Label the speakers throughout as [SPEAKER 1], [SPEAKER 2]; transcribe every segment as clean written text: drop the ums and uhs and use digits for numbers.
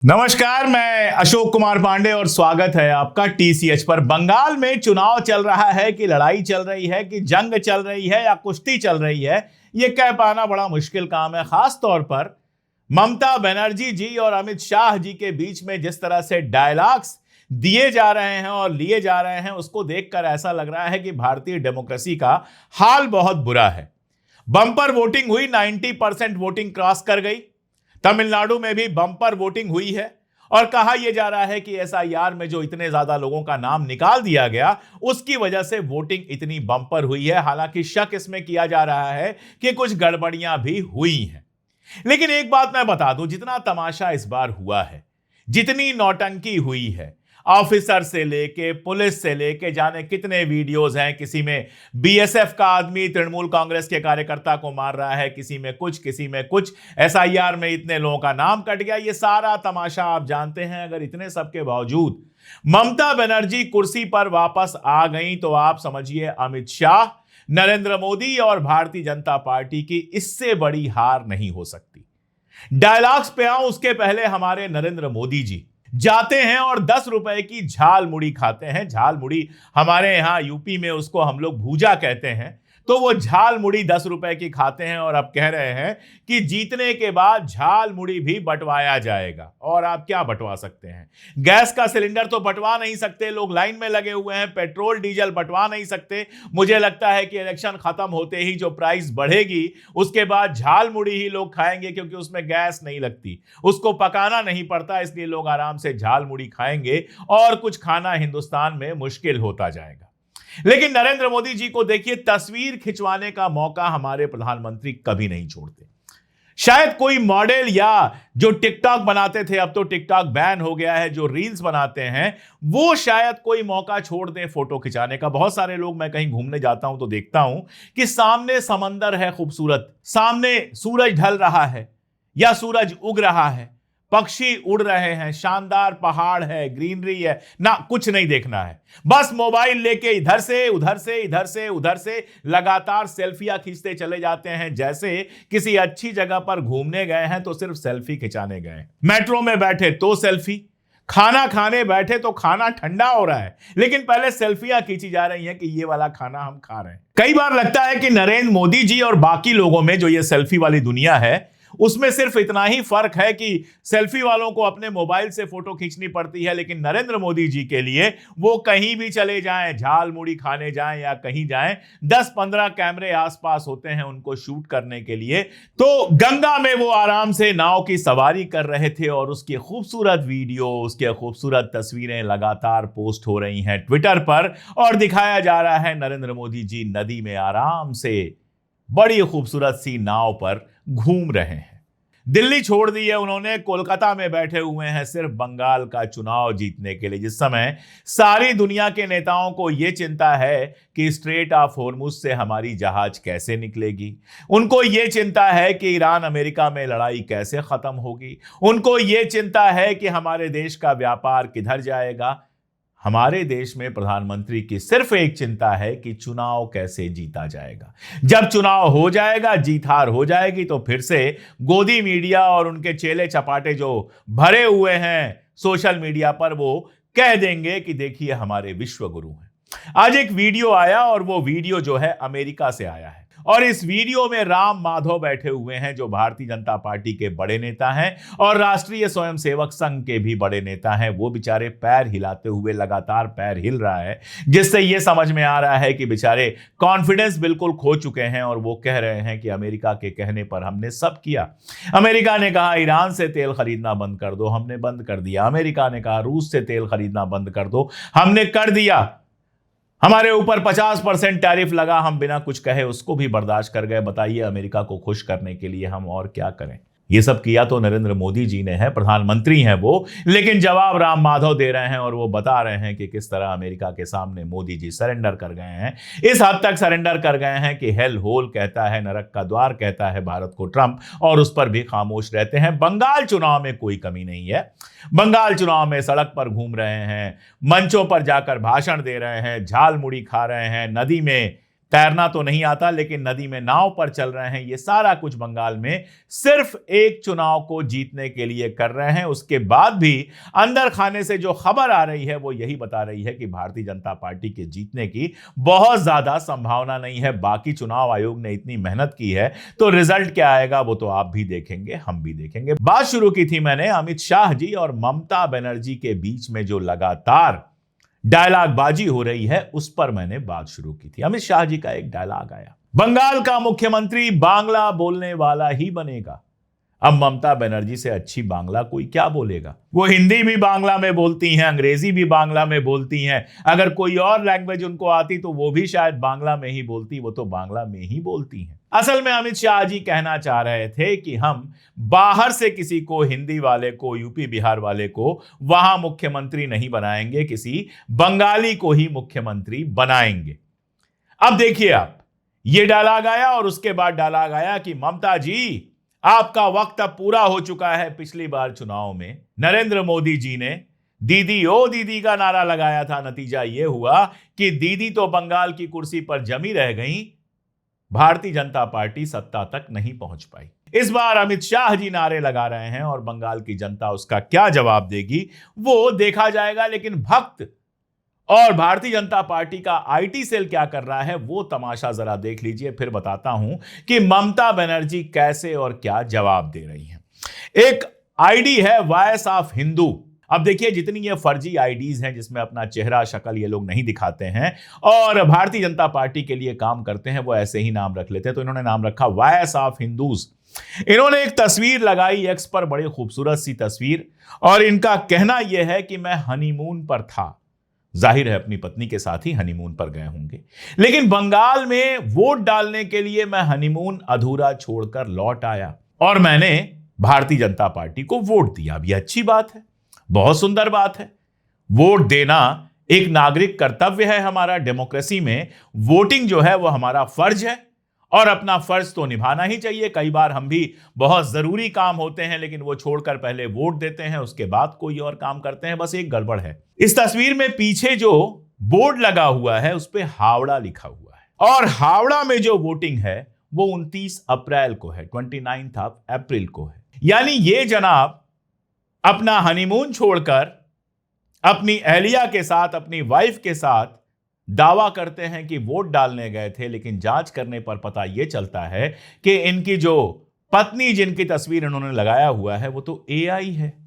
[SPEAKER 1] नमस्कार, मैं अशोक कुमार पांडे और स्वागत है आपका टीसीएच पर। बंगाल में चुनाव चल रहा है कि लड़ाई चल रही है कि जंग चल रही है या कुश्ती चल रही है, यह कह पाना बड़ा मुश्किल काम है। खास तौर पर ममता बनर्जी जी और अमित शाह जी के बीच में जिस तरह से डायलॉग्स दिए जा रहे हैं और लिए जा रहे हैं, उसको देखकर ऐसा लग रहा है कि भारतीय डेमोक्रेसी का हाल बहुत बुरा है। बम्पर वोटिंग हुई, 90% वोटिंग क्रॉस कर गई। तमिलनाडु में भी बम्पर वोटिंग हुई है और कहा यह जा रहा है कि एसआईआर में जो इतने ज्यादा लोगों का नाम निकाल दिया गया, उसकी वजह से वोटिंग इतनी बम्पर हुई है। हालांकि शक इसमें किया जा रहा है कि कुछ गड़बड़ियां भी हुई हैं। लेकिन एक बात मैं बता दूं, जितना तमाशा इस बार हुआ है, जितनी नौटंकी हुई है, ऑफिसर से लेके पुलिस से लेके जाने कितने वीडियोस हैं। किसी में बीएसएफ का आदमी तृणमूल कांग्रेस के कार्यकर्ता को मार रहा है, किसी में कुछ एसआईआर में इतने लोगों का नाम कट गया। ये सारा तमाशा आप जानते हैं। अगर इतने सब के बावजूद ममता बनर्जी कुर्सी पर वापस आ गई तो आप समझिए अमित शाह, नरेंद्र मोदी और भारतीय जनता पार्टी की इससे बड़ी हार नहीं हो सकती। डायलॉग्स पे आऊं उसके पहले हमारे नरेंद्र मोदी जी जाते हैं और 10 रुपए की झाल मुड़ी खाते हैं। झाल मुड़ी हमारे यहां यूपी में उसको हम लोग भूजा कहते हैं। तो वो झाल मुड़ी 10 रुपए की खाते हैं और अब कह रहे हैं कि जीतने के बाद झाल मुड़ी भी बंटवाया जाएगा। और आप क्या बंटवा सकते हैं? गैस का सिलेंडर तो बंटवा नहीं सकते, लोग लाइन में लगे हुए हैं। पेट्रोल डीजल बंटवा नहीं सकते। मुझे लगता है कि इलेक्शन खत्म होते ही जो प्राइस बढ़ेगी, उसके बाद झाल मुड़ी ही लोग खाएंगे, क्योंकि उसमें गैस नहीं लगती, उसको पकाना नहीं पड़ता। इसलिए लोग आराम से झाल मुड़ी खाएंगे और कुछ खाना हिंदुस्तान में मुश्किल होता जाएगा। लेकिन नरेंद्र मोदी जी को देखिए, तस्वीर खिंचवाने का मौका हमारे प्रधानमंत्री कभी नहीं छोड़ते। शायद कोई मॉडल या जो टिकटॉक बनाते थे, अब तो टिकटॉक बैन हो गया है, जो रील्स बनाते हैं, वो शायद कोई मौका छोड़ दें फोटो खिंचाने का। बहुत सारे लोग, मैं कहीं घूमने जाता हूं तो देखता हूं कि सामने समंदर है खूबसूरत, सामने सूरज ढल रहा है या सूरज उग रहा है, पक्षी उड़ रहे हैं, शानदार पहाड़ है, ग्रीनरी है ना, कुछ नहीं देखना है। बस मोबाइल लेके इधर से उधर से इधर से उधर से लगातार सेल्फियां खींचते चले जाते हैं, जैसे किसी अच्छी जगह पर घूमने गए हैं तो सिर्फ सेल्फी खिंचाने गए। मेट्रो में बैठे तो सेल्फी, खाना खाने बैठे तो खाना ठंडा हो रहा है, लेकिन पहले सेल्फियां खींची जा रही हैं कि ये वाला खाना हम खा रहे हैं। कई बार लगता है कि नरेंद्र मोदी जी और बाकी लोगों में जो ये सेल्फी वाली दुनिया है, उसमें सिर्फ इतना ही फर्क है कि सेल्फी वालों को अपने मोबाइल से फोटो खींचनी पड़ती है, लेकिन नरेंद्र मोदी जी के लिए वो कहीं भी चले जाएं, झाल मुड़ी खाने जाएं या कहीं जाएं, 10-15 कैमरे आसपास होते हैं उनको शूट करने के लिए। तो गंगा में वो आराम से नाव की सवारी कर रहे थे और उसकी खूबसूरत वीडियो, उसकी खूबसूरत तस्वीरें लगातार पोस्ट हो रही हैं ट्विटर पर और दिखाया जा रहा है नरेंद्र मोदी जी नदी में आराम से बड़ी खूबसूरत सी नाव पर घूम रहे हैं। दिल्ली छोड़ दी है उन्होंने, कोलकाता में बैठे हुए हैं सिर्फ बंगाल का चुनाव जीतने के लिए, जिस समय सारी दुनिया के नेताओं को यह चिंता है कि स्ट्रेट ऑफ हॉर्मुज से हमारी जहाज कैसे निकलेगी। उनको यह चिंता है कि ईरान अमेरिका में लड़ाई कैसे खत्म होगी। उनको यह चिंता है कि हमारे देश का व्यापार किधर जाएगा। हमारे देश में प्रधानमंत्री की सिर्फ एक चिंता है कि चुनाव कैसे जीता जाएगा। जब चुनाव हो जाएगा, जीत हार हो जाएगी, तो फिर से गोदी मीडिया और उनके चेले चपाटे जो भरे हुए हैं सोशल मीडिया पर, वो कह देंगे कि देखिए हमारे विश्व गुरु हैं। आज एक वीडियो आया और वो वीडियो जो है अमेरिका से आया है और इस वीडियो में राम माधव बैठे हुए हैं, जो भारतीय जनता पार्टी के बड़े नेता हैं और राष्ट्रीय स्वयंसेवक संघ के भी बड़े नेता हैं। वो बेचारे पैर हिलाते हुए, लगातार पैर हिल रहा है, जिससे ये समझ में आ रहा है कि बेचारे कॉन्फिडेंस बिल्कुल खो चुके हैं और वो कह रहे हैं कि अमेरिका के कहने पर हमने सब किया। अमेरिका ने कहा ईरान से तेल खरीदना बंद कर दो, हमने बंद कर दिया। अमेरिका ने कहा रूस से तेल खरीदना बंद कर दो, हमने कर दिया। हमारे ऊपर 50% टैरिफ लगा, हम बिना कुछ कहे उसको भी बर्दाश्त कर गए। बताइए अमेरिका को खुश करने के लिए हम और क्या करें? ये सब किया तो नरेंद्र मोदी जी ने है, प्रधानमंत्री हैं वो, लेकिन जवाब राम माधव दे रहे हैं और वो बता रहे हैं कि किस तरह अमेरिका के सामने मोदी जी सरेंडर कर गए हैं। इस हद तक सरेंडर कर गए हैं कि हेल होल कहता है, नरक का द्वार कहता है भारत को ट्रंप, और उस पर भी खामोश रहते हैं। बंगाल चुनाव में कोई कमी नहीं है। बंगाल चुनाव में सड़क पर घूम रहे हैं, मंचों पर जाकर भाषण दे रहे हैं, झाल मुड़ी खा रहे हैं, नदी में तैरना तो नहीं आता लेकिन नदी में नाव पर चल रहे हैं। ये सारा कुछ बंगाल में सिर्फ एक चुनाव को जीतने के लिए कर रहे हैं। उसके बाद भी अंदर खाने से जो खबर आ रही है वो यही बता रही है कि भारतीय जनता पार्टी के जीतने की बहुत ज्यादा संभावना नहीं है। बाकी चुनाव आयोग ने इतनी मेहनत की है तो रिजल्ट क्या आएगा वो तो आप भी देखेंगे, हम भी देखेंगे। बात शुरू की थी मैंने अमित शाह जी और ममता बनर्जी के बीच में जो लगातार डायलॉग बाजी हो रही है उस पर मैंने बात शुरू की थी। अमित शाह जी का एक डायलॉग आया, बंगाल का मुख्यमंत्री बांग्ला बोलने वाला ही बनेगा। अब ममता बनर्जी से अच्छी बांग्ला कोई क्या बोलेगा? वो हिंदी भी बांग्ला में बोलती हैं, अंग्रेजी भी बांग्ला में बोलती हैं। अगर कोई और लैंग्वेज उनको आती तो वो भी शायद बांग्ला में ही बोलती, वो तो बांग्ला में ही बोलती हैं। असल में अमित शाह जी कहना चाह रहे थे कि हम बाहर से किसी को, हिंदी वाले को, यूपी बिहार वाले को वहां मुख्यमंत्री नहीं बनाएंगे, किसी बंगाली को ही मुख्यमंत्री बनाएंगे। अब देखिए आप, ये डायलॉग आया और उसके बाद डायलॉग आया कि ममता जी आपका वक्त अब पूरा हो चुका है। पिछली बार चुनाव में नरेंद्र मोदी जी ने दीदी ओ दीदी का नारा लगाया था। नतीजा यह हुआ कि दीदी तो बंगाल की कुर्सी पर जमी रह गई, भारतीय जनता पार्टी सत्ता तक नहीं पहुंच पाई। इस बार अमित शाह जी नारे लगा रहे हैं और बंगाल की जनता उसका क्या जवाब देगी वो देखा जाएगा। लेकिन भक्त और भारतीय जनता पार्टी का आईटी सेल क्या कर रहा है वो तमाशा जरा देख लीजिए, फिर बताता हूं कि ममता बनर्जी कैसे और क्या जवाब दे रही हैं। एक आईडी है वॉइस ऑफ हिंदू। अब देखिए, जितनी ये फर्जी आईडीज हैं जिसमें अपना चेहरा शक्ल ये लोग नहीं दिखाते हैं और भारतीय जनता पार्टी के लिए काम करते हैं, वो ऐसे ही नाम रख लेते हैं। तो इन्होंने नाम रखा वॉइस ऑफ हिंदूज। इन्होंने एक तस्वीर लगाई एक्स पर, बड़ी खूबसूरत सी तस्वीर, और इनका कहना यह है कि मैं हनीमून पर था। जाहिर है अपनी पत्नी के साथ ही हनीमून पर गए होंगे, लेकिन बंगाल में वोट डालने के लिए मैं हनीमून अधूरा छोड़कर लौट आया और मैंने भारतीय जनता पार्टी को वोट दिया। अब यह अच्छी बात है, बहुत सुंदर बात है। वोट देना एक नागरिक कर्तव्य है हमारा। डेमोक्रेसी में वोटिंग जो है वो हमारा फर्ज है और अपना फर्ज तो निभाना ही चाहिए। कई बार हम भी बहुत जरूरी काम होते हैं लेकिन वो छोड़कर पहले वोट देते हैं, उसके बाद कोई और काम करते हैं। बस एक गड़बड़ है, इस तस्वीर में पीछे जो बोर्ड लगा हुआ है उस पे हावड़ा लिखा हुआ है और हावड़ा में जो वोटिंग है वो 29 अप्रैल को है, 29 अप्रैल को है। यानी ये जनाब अपना हनीमून छोड़कर अपनी अहलिया के साथ, अपनी वाइफ के साथ दावा करते हैं कि वोट डालने गए थे, लेकिन जांच करने पर पता यह चलता है कि इनकी जो पत्नी जिनकी तस्वीर इन्होंने लगाया हुआ है वो तो एआई है।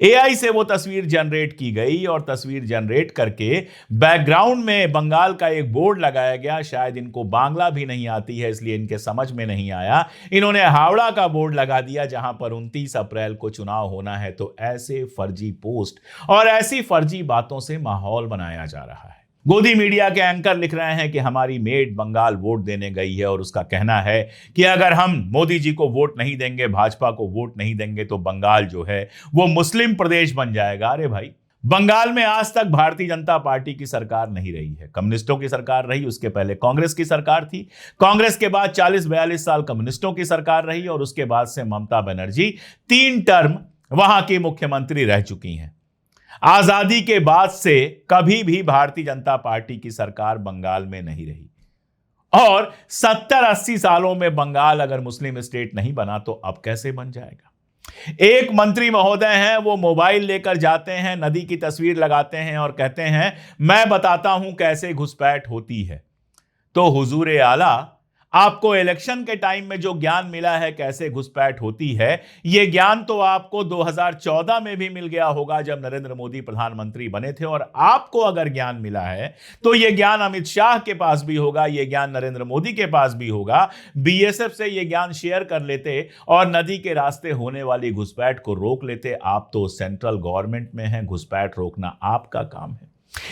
[SPEAKER 1] एआई से वो तस्वीर जनरेट की गई और तस्वीर जनरेट करके बैकग्राउंड में बंगाल का एक बोर्ड लगाया गया। शायद इनको बांग्ला भी नहीं आती है इसलिए इनके समझ में नहीं आया, इन्होंने हावड़ा का बोर्ड लगा दिया जहां पर 29 अप्रैल को चुनाव होना है। तो ऐसे फर्जी पोस्ट और ऐसी फर्जी बातों से माहौल बनाया जा रहा है। गोदी मीडिया के एंकर लिख रहे हैं कि हमारी मेड बंगाल वोट देने गई है और उसका कहना है कि अगर हम मोदी जी को वोट नहीं देंगे, भाजपा को वोट नहीं देंगे तो बंगाल जो है वो मुस्लिम प्रदेश बन जाएगा। अरे भाई, बंगाल में आज तक भारतीय जनता पार्टी की सरकार नहीं रही है, कम्युनिस्टों की सरकार रही, उसके पहले कांग्रेस की सरकार थी, कांग्रेस के बाद 40-42 साल कम्युनिस्टों की सरकार रही और उसके बाद से ममता बनर्जी 3 टर्म वहां की मुख्यमंत्री रह चुकी हैं। आजादी के बाद से कभी भी भारतीय जनता पार्टी की सरकार बंगाल में नहीं रही और 70-80 सालों में बंगाल अगर मुस्लिम स्टेट नहीं बना तो अब कैसे बन जाएगा? एक मंत्री महोदय हैं, वो मोबाइल लेकर जाते हैं, नदी की तस्वीर लगाते हैं और कहते हैं मैं बताता हूं कैसे घुसपैठ होती है। तो हुजूर आला, आपको इलेक्शन के टाइम में जो ज्ञान मिला है कैसे घुसपैठ होती है, यह ज्ञान तो आपको 2014 में भी मिल गया होगा जब नरेंद्र मोदी प्रधानमंत्री बने थे। और आपको अगर ज्ञान मिला है तो यह ज्ञान अमित शाह के पास भी होगा, यह ज्ञान नरेंद्र मोदी के पास भी होगा। बीएसएफ से यह ज्ञान शेयर कर लेते और नदी के रास्ते होने वाली घुसपैठ को रोक लेते। आप तो सेंट्रल गवर्नमेंट में हैं, घुसपैठ रोकना आपका काम है।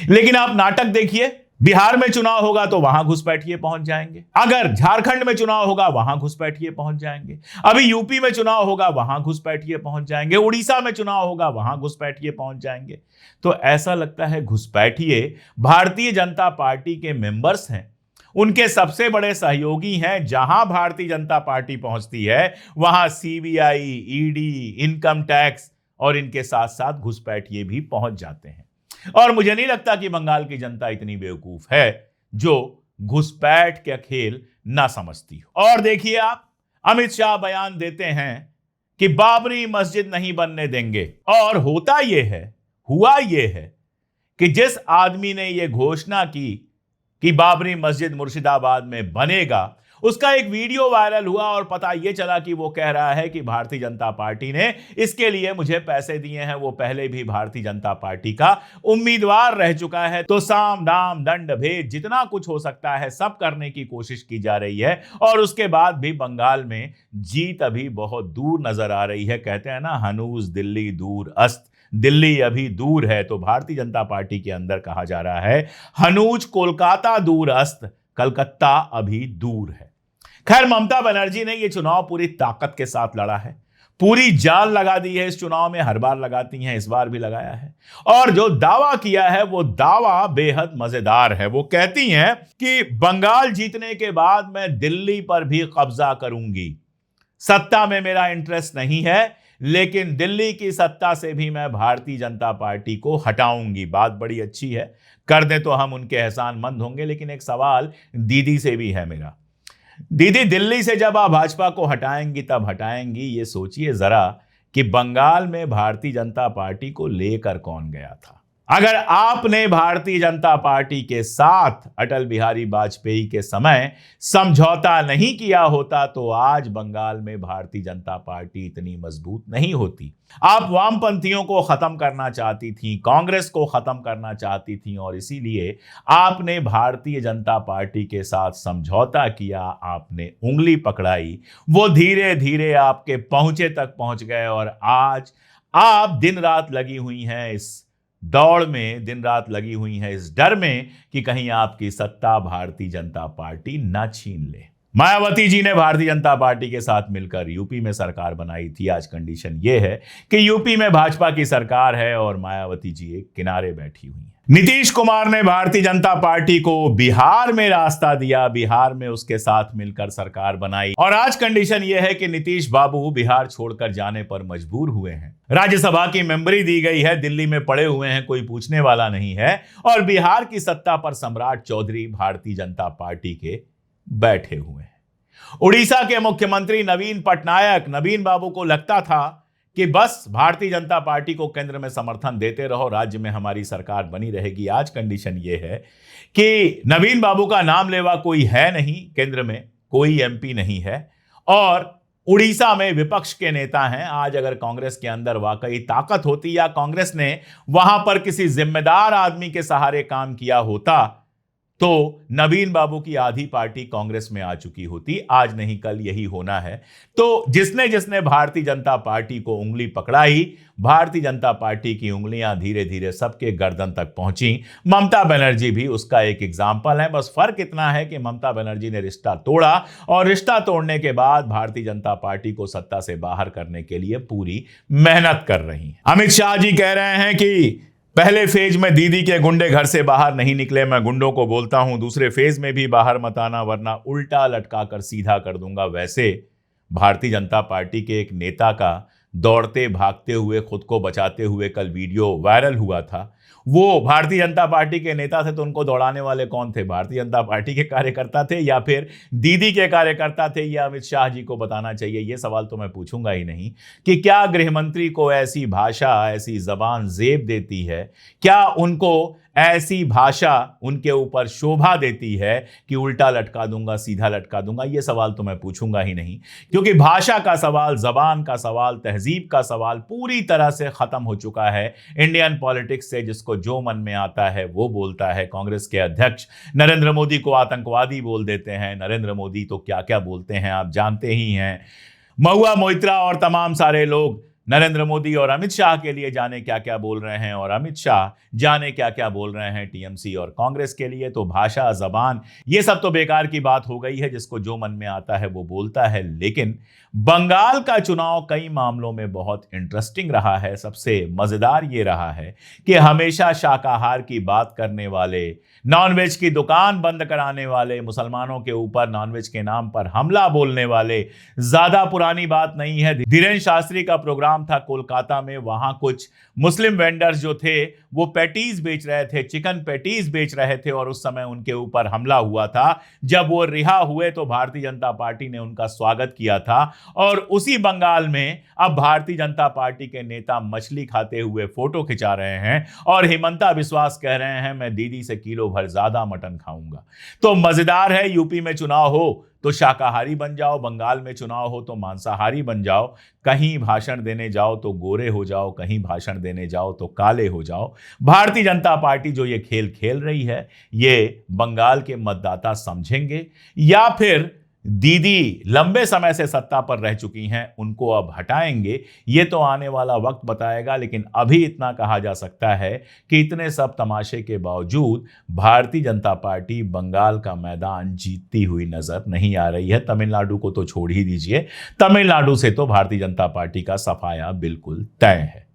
[SPEAKER 1] लेकिन आप नाटक देखिए, बिहार में चुनाव होगा तो वहां घुसपैठिए पहुंच जाएंगे, अगर झारखंड में चुनाव होगा वहां घुसपैठिए पहुंच जाएंगे, अभी यूपी में चुनाव होगा वहां घुसपैठिए पहुंच जाएंगे, उड़ीसा में चुनाव होगा वहां घुसपैठिए पहुंच जाएंगे। तो ऐसा लगता है घुसपैठिए भारतीय जनता पार्टी के मेंबर्स हैं, उनके सबसे बड़े सहयोगी हैं। जहां भारतीय जनता पार्टी पहुंचती है वहां सीबीआई, ईडी, इनकम टैक्स और इनके साथ साथ घुसपैठिए भी पहुंच जाते हैं। और मुझे नहीं लगता कि बंगाल की जनता इतनी बेवकूफ है जो घुसपैठ के खेल ना समझती हो। और देखिए आप, अमित शाह बयान देते हैं कि बाबरी मस्जिद नहीं बनने देंगे, और होता यह है, हुआ यह है कि जिस आदमी ने यह घोषणा की कि बाबरी मस्जिद मुर्शिदाबाद में बनेगा, उसका एक वीडियो वायरल हुआ और पता यह चला कि वो कह रहा है कि भारतीय जनता पार्टी ने इसके लिए मुझे पैसे दिए हैं, वो पहले भी भारतीय जनता पार्टी का उम्मीदवार रह चुका है। तो साम दाम दंड भेद जितना कुछ हो सकता है सब करने की कोशिश की जा रही है, और उसके बाद भी बंगाल में जीत अभी बहुत दूर नजर आ रही है। कहते हैं ना, हनूज दिल्ली दूर अस्त, दिल्ली अभी दूर है। तो भारतीय जनता पार्टी के अंदर कहा जा रहा है, हनूज कोलकाता दूर अस्त, कलकत्ता अभी दूर है। खैर, ममता बनर्जी ने यह चुनाव पूरी ताकत के साथ लड़ा है, पूरी जान लगा दी है इस चुनाव में। हर बार लगाती हैं, इस बार भी लगाया है। और जो दावा किया है वो दावा बेहद मजेदार है। वो कहती हैं कि बंगाल जीतने के बाद मैं दिल्ली पर भी कब्जा करूंगी। सत्ता में मेरा इंटरेस्ट नहीं है, लेकिन दिल्ली की सत्ता से भी मैं भारतीय जनता पार्टी को हटाऊंगी। बात बड़ी अच्छी है, कर दे तो हम उनके एहसानमंद होंगे। लेकिन एक सवाल दीदी से भी है मेरा। दीदी, दिल्ली से जब आप भाजपा को हटाएंगी तब हटाएंगी, ये सोचिए जरा कि बंगाल में भारतीय जनता पार्टी को लेकर कौन गया था। अगर आपने भारतीय जनता पार्टी के साथ अटल बिहारी वाजपेयी के समय समझौता नहीं किया होता तो आज बंगाल में भारतीय जनता पार्टी इतनी मजबूत नहीं होती। आप वामपंथियों को खत्म करना चाहती थी, कांग्रेस को खत्म करना चाहती थी, और इसीलिए आपने भारतीय जनता पार्टी के साथ समझौता किया, आपने उंगली पकड़ाई, वो धीरे धीरे आपके पहुंचे तक पहुंच गए। और आज आप दिन रात लगी हुई हैं इस दौड़ में, दिन रात लगी हुई है इस डर में कि कहीं आपकी सत्ता भारतीय जनता पार्टी ना छीन ले। मायावती जी ने भारतीय जनता पार्टी के साथ मिलकर यूपी में सरकार बनाई थी। आज कंडीशन यह है कि यूपी में भाजपा की सरकार है और मायावती जी एक किनारे बैठी हुई हैं। नीतीश कुमार ने भारतीय जनता पार्टी को बिहार में रास्ता दिया, बिहार में उसके साथ मिलकर सरकार बनाई, और आज कंडीशन यह है कि नीतीश बाबू बिहार छोड़कर जाने पर मजबूर हुए हैं। राज्यसभा की मेंबरी दी गई है, दिल्ली में पड़े हुए हैं, कोई पूछने वाला नहीं है, और बिहार की सत्ता पर सम्राट चौधरी भारतीय जनता पार्टी के बैठे हुए हैं। उड़ीसा के मुख्यमंत्री नवीन पटनायक, नवीन बाबू को लगता था कि बस भारतीय जनता पार्टी को केंद्र में समर्थन देते रहो, राज्य में हमारी सरकार बनी रहेगी। आज कंडीशन यह है कि नवीन बाबू का नाम लेवा कोई है नहीं, केंद्र में कोई एमपी नहीं है, और उड़ीसा में विपक्ष के नेता हैं। आज अगर कांग्रेस के अंदर वाकई ताकत होती या कांग्रेस ने वहां पर किसी जिम्मेदार आदमी के सहारे काम किया होता तो नवीन बाबू की आधी पार्टी कांग्रेस में आ चुकी होती। आज नहीं कल यही होना है। तो जिसने जिसने भारतीय जनता पार्टी को उंगली पकड़ाई, भारतीय जनता पार्टी की उंगलियां धीरे धीरे सबके गर्दन तक पहुंची। ममता बनर्जी भी उसका एक एग्जाम्पल है। बस फर्क इतना है कि ममता बनर्जी ने रिश्ता तोड़ा, और रिश्ता तोड़ने के बाद भारतीय जनता पार्टी को सत्ता से बाहर करने के लिए पूरी मेहनत कर रही है। अमित शाह जी कह रहे हैं कि पहले फेज में दीदी के गुंडे घर से बाहर नहीं निकले, मैं गुंडों को बोलता हूं दूसरे फेज में भी बाहर मत आना वरना उल्टा लटका कर सीधा कर दूंगा। वैसे भारतीय जनता पार्टी के एक नेता का दौड़ते भागते हुए, खुद को बचाते हुए कल वीडियो वायरल हुआ था। वो भारतीय जनता पार्टी के नेता थे, तो उनको दौड़ाने वाले कौन थे? भारतीय जनता पार्टी के कार्यकर्ता थे या फिर दीदी के कार्यकर्ता थे? या अमित शाह जी को बताना चाहिए। ये सवाल तो मैं पूछूंगा ही नहीं कि क्या गृहमंत्री को ऐसी भाषा, ऐसी जबान जेब देती है? क्या उनको ऐसी भाषा उनके ऊपर शोभा देती है कि उल्टा लटका दूंगा, सीधा लटका दूंगा? ये सवाल तो मैं पूछूंगा ही नहीं, क्योंकि भाषा का सवाल, जबान का सवाल, तहजीब का सवाल पूरी तरह से खत्म हो चुका है इंडियन पॉलिटिक्स से। जिसको जो मन में आता है वो बोलता है। कांग्रेस के अध्यक्ष नरेंद्र मोदी को आतंकवादी बोल देते हैं। नरेंद्र मोदी तो क्या क्या बोलते हैं आप जानते ही हैं। महुआ मोइत्रा और तमाम सारे लोग नरेंद्र मोदी और अमित शाह के लिए जाने क्या क्या बोल रहे हैं, और अमित शाह जाने क्या क्या बोल रहे हैं टीएमसी और कांग्रेस के लिए। तो भाषा, जबान, ये सब तो बेकार की बात हो गई है। जिसको जो मन में आता है वो बोलता है। लेकिन बंगाल का चुनाव कई मामलों में बहुत इंटरेस्टिंग रहा है। सबसे मजेदार ये रहा है कि हमेशा शाकाहार की बात करने वाले, नॉनवेज की दुकान बंद कराने वाले, मुसलमानों के ऊपर नॉनवेज के नाम पर हमला बोलने वाले, ज्यादा पुरानी बात नहीं है, धीरेन्द्र शास्त्री का प्रोग्राम था कोलकाता में, वहां कुछ मुस्लिम वेंडर्स जो थे वो पैटीज बेच रहे थे, चिकन पैटीज बेच रहे थे और उस समय उनके ऊपर हमला हुआ था। जब वो रिहा हुए तो भारतीय जनता पार्टी ने उनका स्वागत किया था। और उसी बंगाल में अब भारतीय जनता पार्टी के नेता मछली खाते हुए फोटो खिंचा रहे हैं और हिमंता बिस्वास कह रहे हैं मैं दीदी से किलो भर ज्यादा मटन खाऊंगा। तो मजेदार है, यूपी में चुनाव हो तो शाकाहारी बन जाओ, बंगाल में चुनाव हो तो मांसाहारी बन जाओ, कहीं भाषण देने जाओ तो गोरे हो जाओ, कहीं भाषण देने जाओ तो काले हो जाओ। भारतीय जनता पार्टी जो ये खेल खेल रही है, ये बंगाल के मतदाता समझेंगे या फिर दीदी लंबे समय से सत्ता पर रह चुकी हैं उनको अब हटाएंगे, ये तो आने वाला वक्त बताएगा। लेकिन अभी इतना कहा जा सकता है कि इतने सब तमाशे के बावजूद भारतीय जनता पार्टी बंगाल का मैदान जीतती हुई नजर नहीं आ रही है। तमिलनाडु को तो छोड़ ही दीजिए, तमिलनाडु से तो भारतीय जनता पार्टी का सफाया बिल्कुल तय है।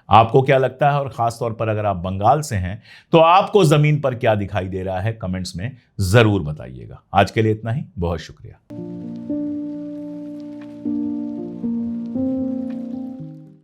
[SPEAKER 1] आपको क्या लगता है? और खास तौर पर अगर आप बंगाल से हैं तो आपको जमीन पर क्या दिखाई दे रहा है, कमेंट्स में जरूर बताइएगा। आज के लिए इतना ही, बहुत शुक्रिया।